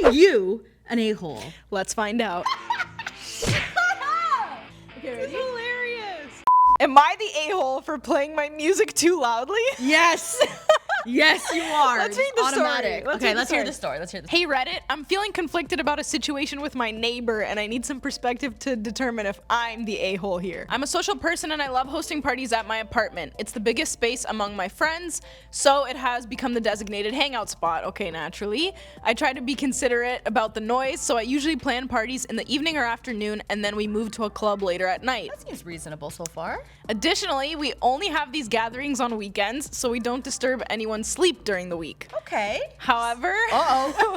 are you an a-hole? Let's find out. Okay, ready? Hilarious. Am I the a-hole for playing my music too loudly? Yes. Yes, you are. Let's read the Automatic. story. Okay, let's hear the story. Hey Reddit, I'm feeling conflicted about a situation with my neighbor and I need some perspective to determine if I'm the a-hole here. I'm a social person and I love hosting parties at my apartment. It's the biggest space among my friends, so it has become the designated hangout spot. Okay, naturally. I try to be considerate about the noise, so I usually plan parties in the evening or afternoon and then we move to a club later at night. That seems reasonable so far. Additionally, we only have these gatherings on weekends, so we don't disturb anyone's sleep during the week. Okay. However,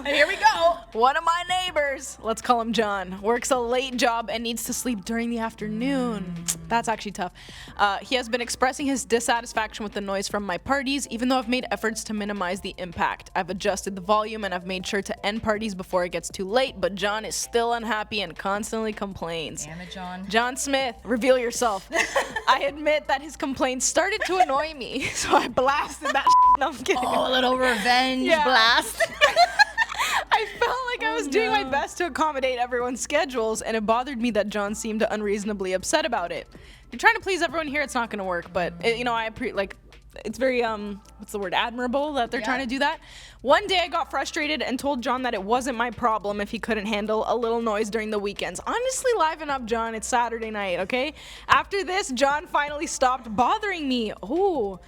Here we go. one of my neighbors, let's call him John, works a late job and needs to sleep during the afternoon. That's actually tough. He has been expressing his dissatisfaction with the noise from my parties, even though I've made efforts to minimize the impact. I've adjusted the volume and I've made sure to end parties before it gets too late, but John is still unhappy and constantly complains. Damn it, John. John Smith, reveal yourself. I admit that his complaints started to annoy me, so I blasted that No, I'm kidding. Oh, a little revenge Yeah. blast. I felt like I was doing my best to accommodate everyone's schedules, and it bothered me that John seemed unreasonably upset about it. You're trying to please everyone here, it's not going to work, but it's very what's the word, admirable that they're trying to do that. One day I got frustrated and told John that it wasn't my problem if he couldn't handle a little noise during the weekends. Honestly, liven up, John. It's Saturday night, okay? After this, John finally stopped bothering me. Ooh.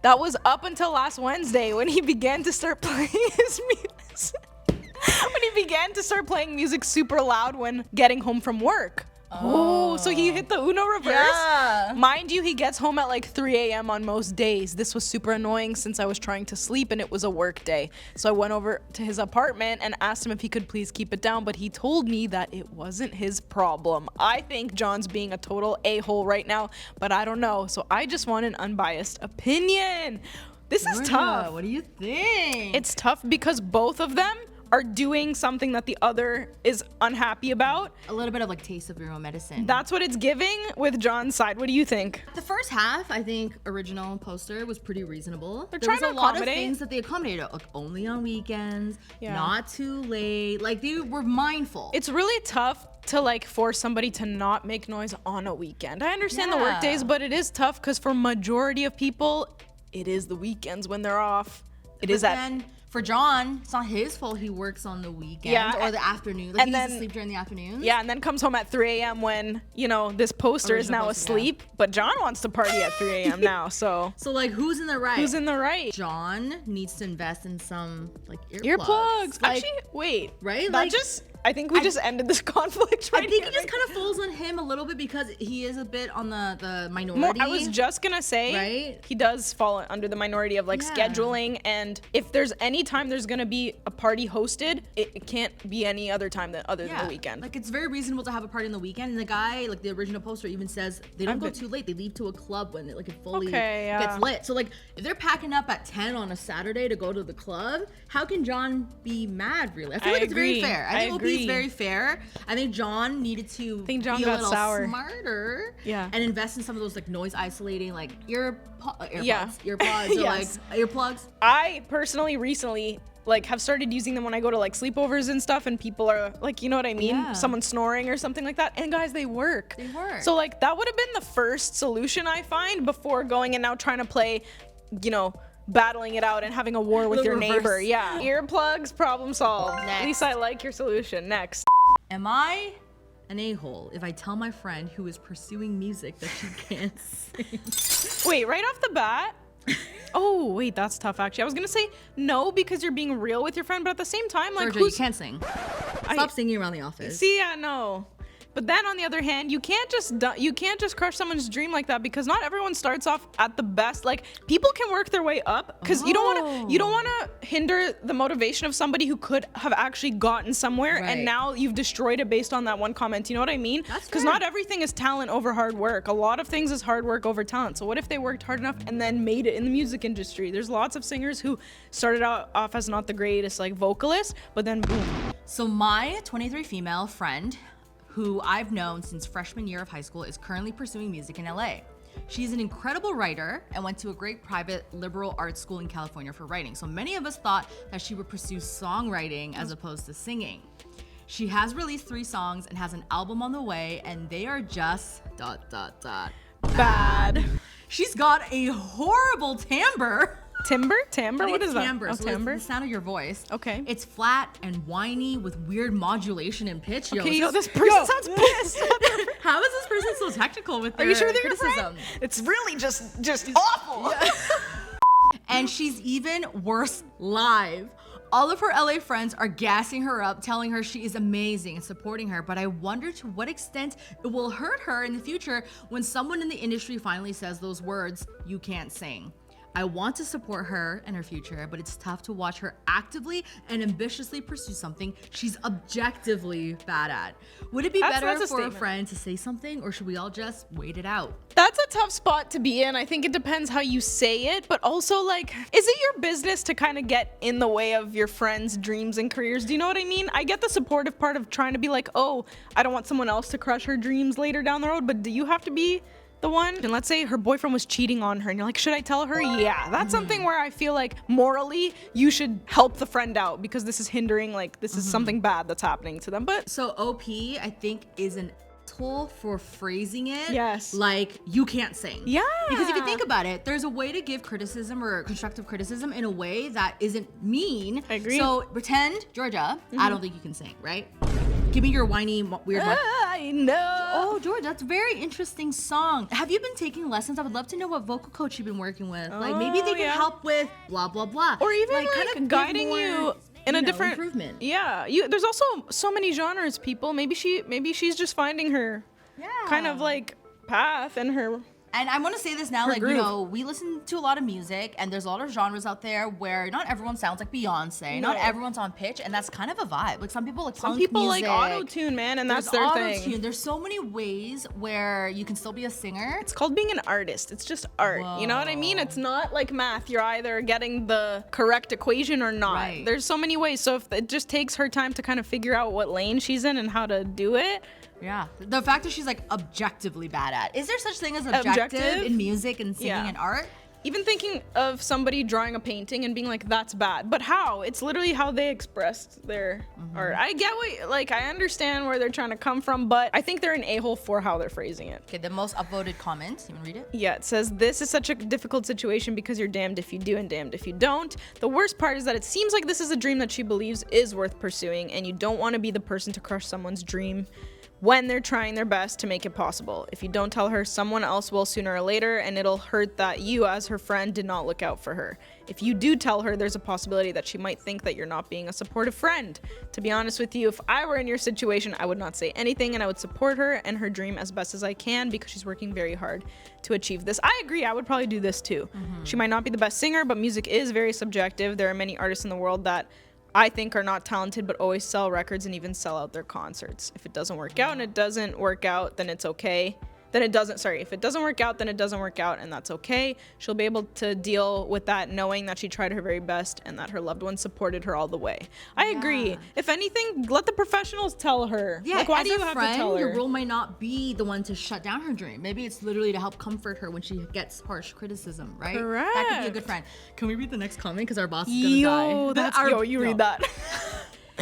That was up until last Wednesday when he began to start playing his music. When he began to start playing music super loud when getting home from work. Oh, so he hit the Uno reverse? Yeah. Mind you, he gets home at like 3 a.m. on most days. This was super annoying since I was trying to sleep and it was a work day. So I went over to his apartment and asked him if he could please keep it down, but he told me that it wasn't his problem. I think John's being a total a-hole right now, but I don't know. So I just want an unbiased opinion. This is tough. What do you think? It's tough because both of them are doing something that the other is unhappy about. A little bit of like taste of your own medicine. That's what it's giving with John's side. What do you think? The first half, I think, original poster was pretty reasonable. They're there trying was to a lot of accommodate. things that they accommodated, like only on weekends, Yeah. not too late. Like they were mindful. It's really tough to like force somebody to not make noise on a weekend. I understand the work days, but it is tough because for majority of people, it is the weekends when they're off. It is that. For John, it's not his fault he works on the weekend or the afternoon. Like and he needs then- to sleep during the afternoons. Yeah, and then comes home at 3 a.m. when, you know, this poster is Original now poster, asleep, but John wants to party at 3 a.m. now, so So like, who's in the right? who's in the right? John needs to invest in some like Earplugs. Like, Actually, wait. right? That Like- I think we just ended this conflict right I think here. it just kind of falls on him a little bit because he is a bit on the minority. I was just gonna say, Right? he does fall under the minority of like Yeah. scheduling, and if there's any time there's gonna be a party hosted, it can't be any other time other than the weekend. Like it's very reasonable to have a party on the weekend. And the guy, like the original poster, even says they don't go too late. They leave to a club when it fully gets lit. So like if they're packing up at 10 on a Saturday to go to the club, how can John be mad? Really, I feel like it's very fair. I think OP is very fair. I think John needed to be a little smarter, and invest in some of those like noise isolating, like earpods, Yes. or like earplugs. I personally recently like have started using them when I go to like sleepovers and stuff, and people are like, you know what I mean? Yeah. Someone snoring or something like that. And guys, they work. They work. So like that would have been the first solution I find before going and now trying to play, you know, battling it out and having a war with your neighbor. Yeah. Earplugs, problem solved. At least I like your solution. Next. Am I an a-hole if I tell my friend who is pursuing music that she can't sing? Wait, right off the bat? Oh, wait, that's tough actually. I was gonna say no because you're being real with your friend, but at the same time, like, Georgia, you can't sing. Stop singing around the office. See, yeah, no. But then on the other hand, you can't just crush someone's dream like that because not everyone starts off at the best. Like people can work their way up because you don't want to hinder the motivation of somebody who could have actually gotten somewhere and now you've destroyed it based on that one comment. You know what I mean? Because not everything is talent over hard work. A lot of things is hard work over talent. So what if they worked hard enough and then made it in the music industry? There's lots of singers who started out off as not the greatest like vocalist, but then boom. So my 23 female friend, who I've known since freshman year of high school, is currently pursuing music in LA. She's an incredible writer and went to a great private liberal arts school in California for writing. So many of us thought that she would pursue songwriting as opposed to singing. She has released 3 songs and has an album on the way, and they are just ... Bad. She's got a horrible timbre. Timbre? I What think is it's timbre. that? So timbre. it's the sound of your voice. Okay. It's flat and whiny with weird modulation and pitch. Okay, this person sounds pissed. How is this person so technical with their Are you sure they're your criticism? friend? It's really just awful. Yeah. And she's even worse live. All of her LA friends are gassing her up, telling her she is amazing and supporting her, but I wonder to what extent it will hurt her in the future when someone in the industry finally says those words, "You can't sing." I want to support her and her future, but it's tough to watch her actively and ambitiously pursue something she's objectively bad at. Would it be better for a friend to say something, or should we all just wait it out? That's a tough spot to be in. I think it depends how you say it, but also, like, is it your business to kind of get in the way of your friends' dreams and careers? Do you know what I mean? I get the supportive part of trying to be like, oh, I don't want someone else to crush her dreams later down the road, but do you have to be the one? And let's say her boyfriend was cheating on her and you're like, should I tell her? Yeah, that's something where I feel like morally you should help the friend out because this is hindering, like, this is something bad that's happening to them. But so OP, I think, is an asshole for phrasing it like you can't sing. Yeah. Because if you think about it, there's a way to give criticism or constructive criticism in a way that isn't mean. I agree. So pretend, Georgia, I don't think you can sing, right? Give me your whiny, weird one. I know. Oh, George, that's a very interesting song. Have you been taking lessons? I would love to know what vocal coach you've been working with. Like maybe they can help with blah, blah, blah. Or even like kind of guiding you in a different improvement. Yeah, there's also so many genres, people. Maybe she's just finding her kind of like path and her. And I want to say this now, like, groove. you know, we listen to a lot of music and there's a lot of genres out there where not everyone sounds like Beyonce, not everyone's on pitch, and that's kind of a vibe. Like some people like punk music. Like auto-tune, man, and that's their thing. There's so many ways where you can still be a singer. It's called being an artist. It's just art. Whoa. You know what I mean? It's not like math. You're either getting the correct equation or not. Right. There's so many ways. So if it just takes her time to kind of figure out what lane she's in and how to do it. Yeah. The fact that she's like objectively bad at. Is there such thing as objective in music and singing and art? Even thinking of somebody drawing a painting and being like, that's bad. But how? It's literally how they expressed their art. I get I understand where they're trying to come from, but I think they're an a-hole for how they're phrasing it. Okay, the most upvoted comment. You want to read it? Yeah, it says, this is such a difficult situation because you're damned if you do and damned if you don't. The worst part is that it seems like this is a dream that she believes is worth pursuing, and you don't want to be the person to crush someone's dream when they're trying their best to make it possible. If you don't tell her, someone else will sooner or later, and it'll hurt that you, as her friend, did not look out for her. If you do tell her, there's a possibility that she might think that you're not being a supportive friend. To be honest with you, if I were in your situation, I would not say anything, and I would support her and her dream as best as I can because she's working very hard to achieve this. I agree, I would probably do this too. She might not be the best singer, but music is very subjective. There are many artists in the world that I think are not talented but always sell records and even sell out their concerts. If it doesn't work out and it doesn't work out, then it's okay. If it doesn't work out, then it doesn't work out, and that's okay. She'll be able to deal with that knowing that she tried her very best and that her loved ones supported her all the way. I agree. If anything, let the professionals tell her. Yeah, like, why as do you a have friend, to tell her? your role might not be the one to shut down her dream. Maybe it's literally to help comfort her when she gets harsh criticism, right? Correct. That could be a good friend. Can we read the next comment? Because our boss is gonna die. You read that.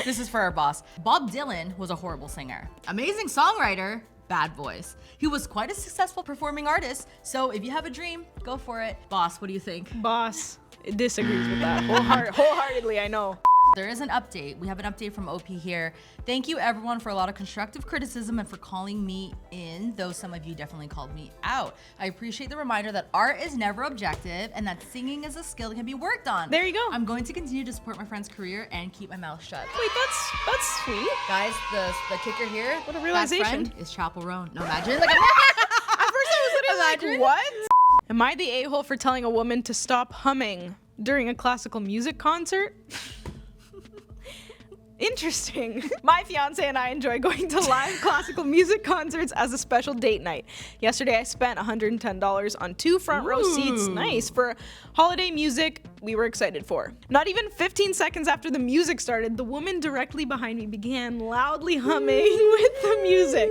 This is for our boss. Bob Dylan was a horrible singer. Amazing songwriter, bad voice. He was quite a successful performing artist, so if you have a dream, go for it. Boss, what do you think? Boss disagrees with that wholeheartedly, I know. There is an update. We have an update from OP here. Thank you everyone for a lot of constructive criticism and for calling me in, though some of you definitely called me out. I appreciate the reminder that art is never objective and that singing is a skill that can be worked on. There you go. I'm going to continue to support my friend's career and keep my mouth shut. Wait, that's sweet. Guys, the kicker here, what a realization, friend is Chapel Roan. No, imagine. Like, at first I was literally like, what? Am I the a-hole for telling a woman to stop humming during a classical music concert? Interesting. My fiance and I enjoy going to live classical music concerts as a special date night. Yesterday, I spent $110 on 2 front row seats. Nice. For holiday music we were excited for. Not even 15 seconds after the music started, the woman directly behind me began loudly humming with the music.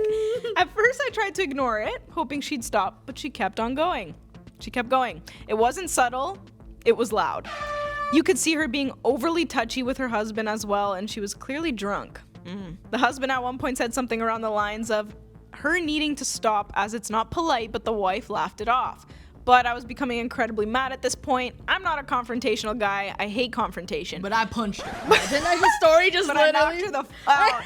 At first, I tried to ignore it, hoping she'd stop, but she kept on going. She kept going. It wasn't subtle. It was loud. You could see her being overly touchy with her husband as well, and she was clearly drunk. The husband at one point said something around the lines of her needing to stop as it's not polite, but the wife laughed it off. But I was becoming incredibly mad at this point. I'm not a confrontational guy. I hate confrontation. But I punched her. Didn't I just story just but literally? I knocked her the out.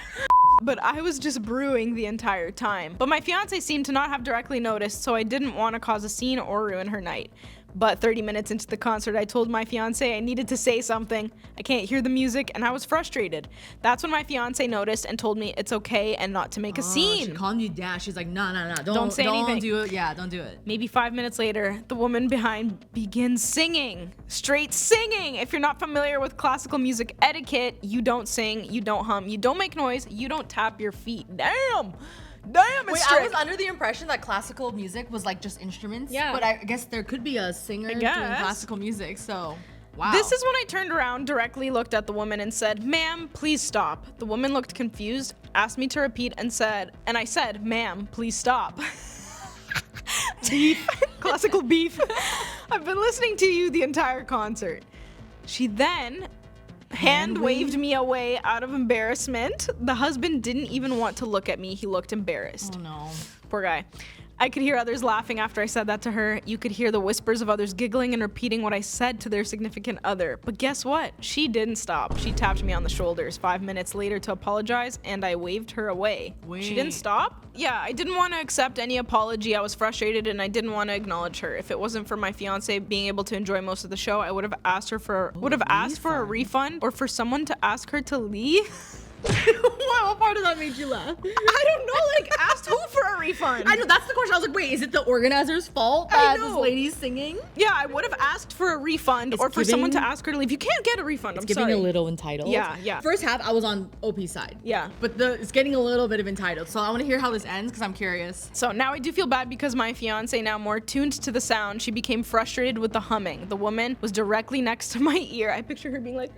But I was just brewing the entire time. But my fiance seemed to not have directly noticed, so I didn't want to cause a scene or ruin her night. But 30 minutes into the concert, I told my fiance I needed to say something. I can't hear the music, and I was frustrated. That's when my fiance noticed and told me it's okay and not to make a scene. She calmed you down. She's like, no, Don't say anything. Don't do it. Yeah, don't do it. Maybe 5 minutes later, the woman behind begins singing. Straight singing! If you're not familiar with classical music etiquette, you don't sing, you don't hum, you don't make noise, you don't tap your feet. Damn, it's Wait, strict. I was under the impression that classical music was like just instruments. Yeah. But I guess there could be a singer doing classical music, so wow. This is when I turned around, directly looked at the woman and said, "Ma'am, please stop." The woman looked confused, asked me to repeat and I said, "Ma'am, please stop." Beef. Classical beef. I've been listening to you the entire concert. She then hand waved me away out of embarrassment. The husband didn't even want to look at me. He looked embarrassed. Oh no. Poor guy. I could hear others laughing after I said that to her. You could hear the whispers of others giggling and repeating what I said to their significant other. But guess what? She didn't stop. She tapped me on the shoulders 5 minutes later to apologize, and I waved her away. Wait. She didn't stop? Yeah, I didn't want to accept any apology. I was frustrated, and I didn't want to acknowledge her. If it wasn't for my fiance being able to enjoy most of the show, I would have asked for a refund or for someone to ask her to leave. What part of that made you laugh? I don't know, like, asked who for a refund? I know, that's the question. I was like, wait, is it the organizer's fault that this lady's singing? Yeah, I would have asked for a refund or for someone to ask her to leave. You can't get a refund, I'm sorry. It's giving a little entitled. Yeah. First half, I was on OP's side. Yeah. But it's getting a little bit of entitled. So I want to hear how this ends because I'm curious. So now I do feel bad because my fiance, now more tuned to the sound, she became frustrated with the humming. The woman was directly next to my ear. I picture her being like,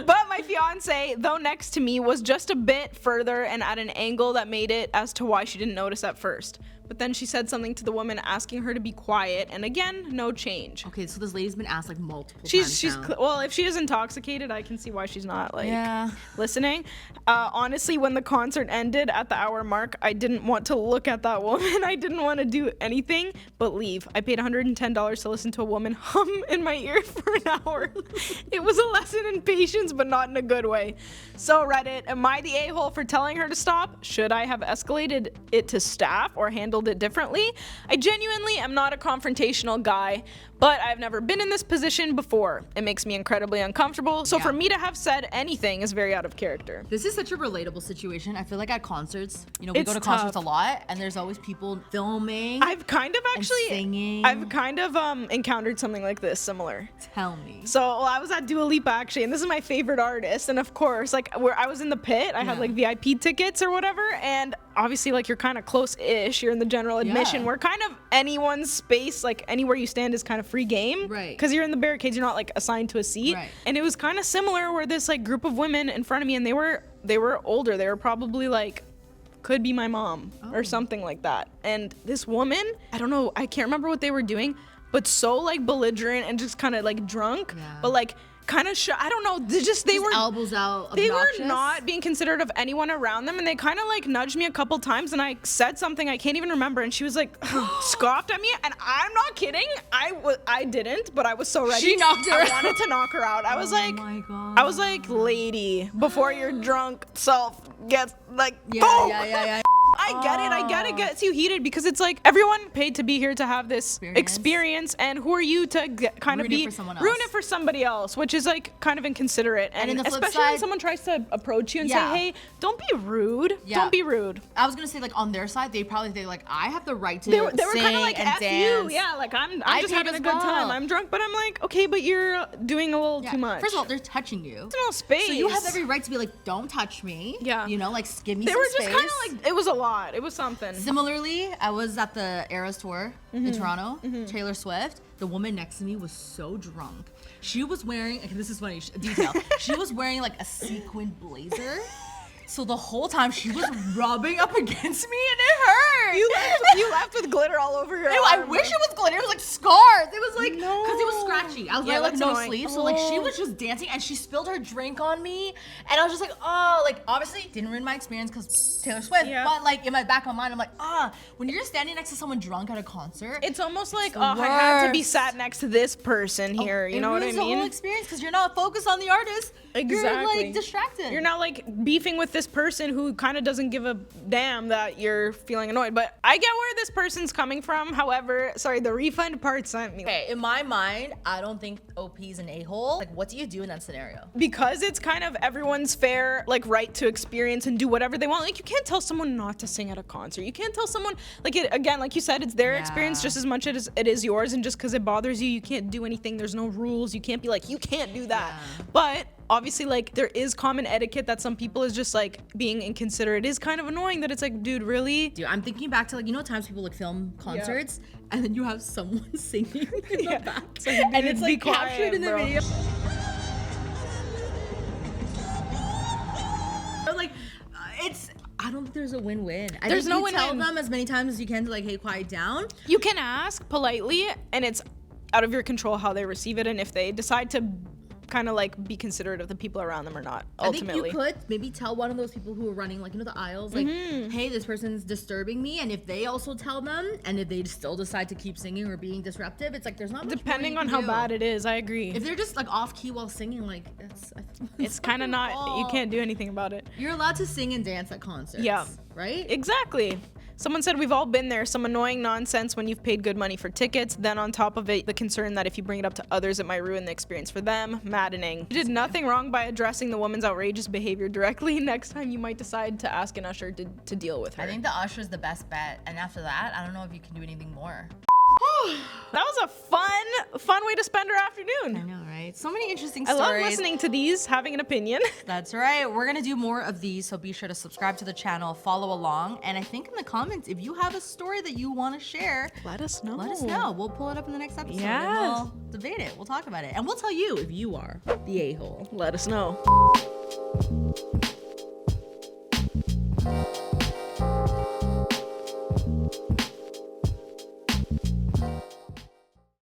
But my fiance, though next to me, was just a bit further and at an angle that made it as to why she didn't notice at first. But then she said something to the woman asking her to be quiet, and again, no change. Okay, so this lady's been asked like multiple times now. Well, if she is intoxicated, I can see why she's not listening. Honestly, when the concert ended at the hour mark, I didn't want to look at that woman. I didn't want to do anything but leave. I paid $110 to listen to a woman hum in my ear for an hour. It was a lesson in patience, but not in a good way. So Reddit, am I the a-hole for telling her to stop? Should I have escalated it to staff or handled it differently? I genuinely am not a confrontational guy, but I've never been in this position before. It makes me incredibly uncomfortable, so for me to have said anything is very out of character. This is such a relatable situation. I feel like at concerts, you know, we go to tough. concerts a lot, and there's always people filming. I've kind of actually singing. I've kind of encountered something like this similar. Tell me. So I was at Dua Lipa actually, and this is my favorite artist, and of course, like where I was in the pit, I had like VIP tickets or whatever, and obviously like you're kind of close-ish, you're in the general admission, where kind of anyone's space, like anywhere you stand is kind of free game, right? Because you're in the barricades, you're not like assigned to a seat, right? And it was kind of similar where this like group of women in front of me, and they were older, they were probably like, could be my mom or something like that, and this woman, I don't know, I can't remember what they were doing, but so like belligerent and just kind of like drunk, but like kind of I don't know, they were elbows out, they obnoxious. were not being considerate of anyone around them, and they kind of like nudged me a couple times, and I said something I can't even remember, and she was like scoffed at me, and I'm not kidding, I didn't, but I was so ready. She knocked her I wanted to knock her out. I was like, my God. I was like, lady, before your drunk self gets like yeah. I get it gets you heated because it's like everyone paid to be here to have this experience, and who are you to kind of ruin it for somebody else, which is like kind of inconsiderate. And especially when someone tries to approach you and say, hey, don't be rude. Don't be rude. I was gonna say, like, on their side, they probably think like, I have the right to they were kind of like, F dance. you. Yeah, like I'm just having a good time. I'm drunk, but I'm like, okay, but you're doing a little too much. First of all, they're touching you. There's no space. So you have every right to be like, don't touch me. Yeah. You know, like, give me some space. They were just kind of like, it was a lot. It was something. Similarly, I was at the Eras tour in Toronto, Taylor Swift. The woman next to me was so drunk. She was wearing, okay, this is funny, detail. She was wearing like a sequined blazer. So the whole time she was rubbing up against me and it hurt. You left with glitter all over your arm. I wish it was glitter. It was like scars. It was like, because it was scratchy. I was wearing like no sleeves. So like she was just dancing and she spilled her drink on me. And I was just like, oh, like obviously didn't ruin my experience because Taylor Swift. Yeah. But like in my back of my mind, I'm like, when you're standing next to someone drunk at a concert. It's almost like, I had to be sat next to this person here. You know what I mean? It ruins the whole experience because you're not focused on the artist. Exactly. You're like distracted. You're not like beefing with this person who kind of doesn't give a damn that you're feeling annoyed. But I get where this person's coming from. However, sorry, the refund part sent me. Okay, in my mind, I don't think OP's an a-hole. Like, what do you do in that scenario? Because it's kind of everyone's fair, like, right to experience and do whatever they want. Like, you can't tell someone not to sing at a concert. You can't tell someone, like, again, like you said, it's their experience just as much as it is yours. And just because it bothers you, you can't do anything. There's no rules. You can't be like, you can't do that. But obviously, like, there is common etiquette that some people is just like being inconsiderate. It is kind of annoying that it's like, dude, really? Dude, I'm thinking back to, like, you know, times people like film concerts and then you have someone singing in the back and it's like captured in the video. Like, I don't think there's a win-win. There's no win-win. Tell them as many times as you can to like, hey, quiet down. You can ask politely, and it's out of your control how they receive it, and if they decide to kind of like be considerate of the people around them or not. Ultimately, I think you could maybe tell one of those people who are running, like, you know, the aisles, like, hey, this person's disturbing me, and if they also tell them, and if they still decide to keep singing or being disruptive, it's like there's not much depending on how bad it is. I agree. If they're just like off key while singing, like it's kind of not. You can't do anything about it. You're allowed to sing and dance at concerts. Yeah. Right. Exactly. Someone said we've all been there, some annoying nonsense when you've paid good money for tickets, then on top of it, the concern that if you bring it up to others, it might ruin the experience for them. Maddening. You did nothing wrong by addressing the woman's outrageous behavior directly. Next time you might decide to ask an usher to deal with her. I think the usher is the best bet, and after that, I don't know if you can do anything more. That was a fun way to spend our afternoon. I know, right? So many interesting stories. I love listening to these, having an opinion. That's right. We're gonna do more of these, so be sure to subscribe to the channel, follow along, and I think in the comments, if you have a story that you want to share, let us know. Let us know. We'll pull it up in the next episode. And we'll debate it. We'll talk about it, and we'll tell you if you are the a-hole. Let us know.